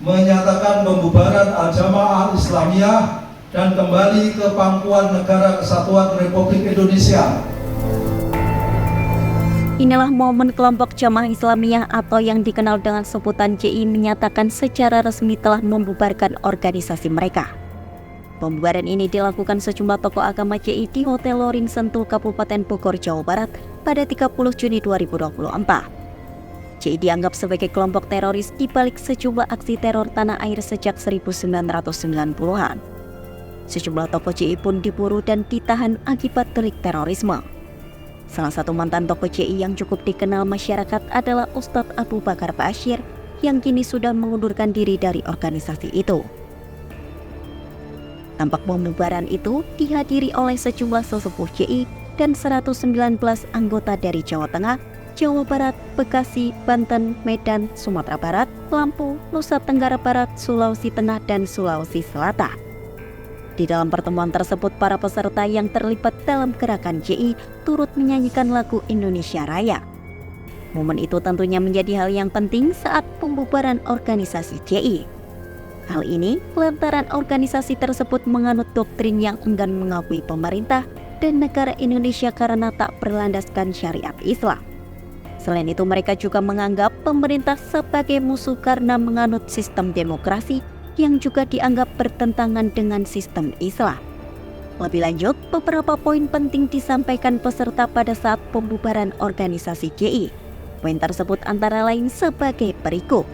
menyatakan pembubaran Al-Jamaah Al-Islamiyah dan kembali ke pangkuan Negara Kesatuan Republik Indonesia. Inilah momen kelompok Jamaah Islamiyah atau yang dikenal dengan sebutan JI menyatakan secara resmi telah membubarkan organisasi mereka. Pembubaran ini dilakukan sejumlah tokoh agama JI di Hotel Loring Sentul, Kabupaten Bogor, Jawa Barat pada 30 Juni 2024. JI dianggap sebagai kelompok teroris di balik sejumlah aksi teror tanah air sejak 1990-an. Sejumlah tokoh JI pun diburu dan ditahan akibat delik terorisme. Salah satu mantan tokoh JI yang cukup dikenal masyarakat adalah Ustadz Abu Bakar Ba'asyir yang kini sudah mengundurkan diri dari organisasi itu. Tampak pembubaran itu dihadiri oleh sejumlah sesepuh JI dan 119 anggota dari Jawa Tengah, Jawa Barat, Bekasi, Banten, Medan, Sumatera Barat, Lampung, Nusa Tenggara Barat, Sulawesi Tengah, dan Sulawesi Selatan. Di dalam pertemuan tersebut, para peserta yang terlibat dalam gerakan JI turut menyanyikan lagu Indonesia Raya. Momen itu tentunya menjadi hal yang penting saat pembubaran organisasi JI. Hal ini lantaran organisasi tersebut menganut doktrin yang enggan mengakui pemerintah dan negara Indonesia karena tak berlandaskan syariat Islam. Selain itu, mereka juga menganggap pemerintah sebagai musuh karena menganut sistem demokrasi yang juga dianggap bertentangan dengan sistem Islam. Lebih lanjut, beberapa poin penting disampaikan peserta pada saat pembubaran organisasi JI. Poin tersebut antara lain sebagai berikut.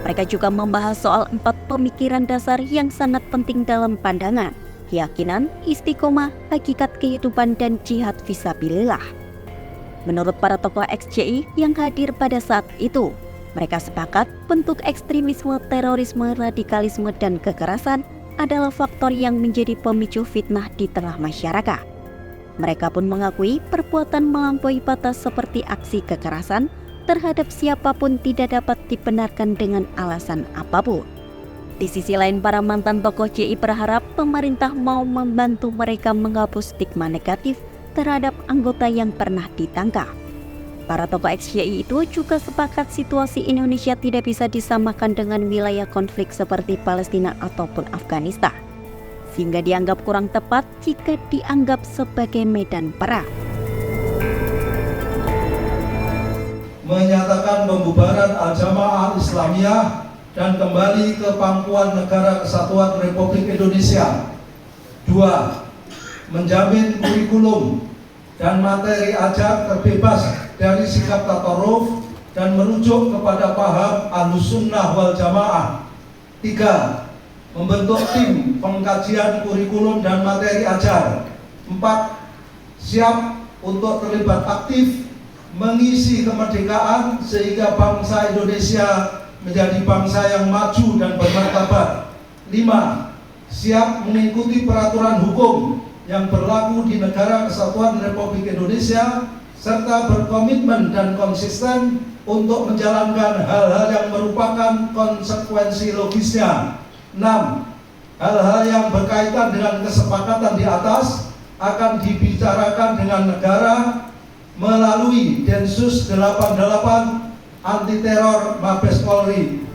Mereka juga membahas soal 4 pemikiran dasar yang sangat penting dalam pandangan, keyakinan, istiqomah, hakikat kehidupan, dan jihad fisabilillah. Menurut para tokoh ex-JI yang hadir pada saat itu, mereka sepakat bentuk ekstremisme, terorisme, radikalisme, dan kekerasan adalah faktor yang menjadi pemicu fitnah di tengah masyarakat. Mereka pun mengakui perbuatan melampaui batas seperti aksi kekerasan terhadap siapapun tidak dapat dibenarkan dengan alasan apapun. Di sisi lain, para mantan tokoh JI berharap pemerintah mau membantu mereka menghapus stigma negatif terhadap anggota yang pernah ditangkap. Para tokoh ex-JI itu juga sepakat situasi Indonesia tidak bisa disamakan dengan wilayah konflik seperti Palestina ataupun Afghanistan, sehingga dianggap kurang tepat jika dianggap sebagai medan perang. Menyatakan pembubaran Al-Jamaah Al-Islamiyah dan kembali ke pangkuan Negara Kesatuan Republik Indonesia. 2. Menjamin kurikulum dan materi ajar terbebas dari sikap tatoruf dan merujuk kepada paham Ahlussunnah wal Jamaah. 3. Membentuk tim pengkajian kurikulum dan materi ajar. 4. Siap untuk terlibat aktif mengisi kemerdekaan sehingga bangsa Indonesia menjadi bangsa yang maju dan bermartabat. 5. Siap mengikuti peraturan hukum yang berlaku di Negara Kesatuan Republik Indonesia serta berkomitmen dan konsisten untuk menjalankan hal-hal yang merupakan konsekuensi logisnya. 6. Hal-hal yang berkaitan dengan kesepakatan di atas akan dibicarakan dengan negara melalui Densus 88 anti teror Mabes Polri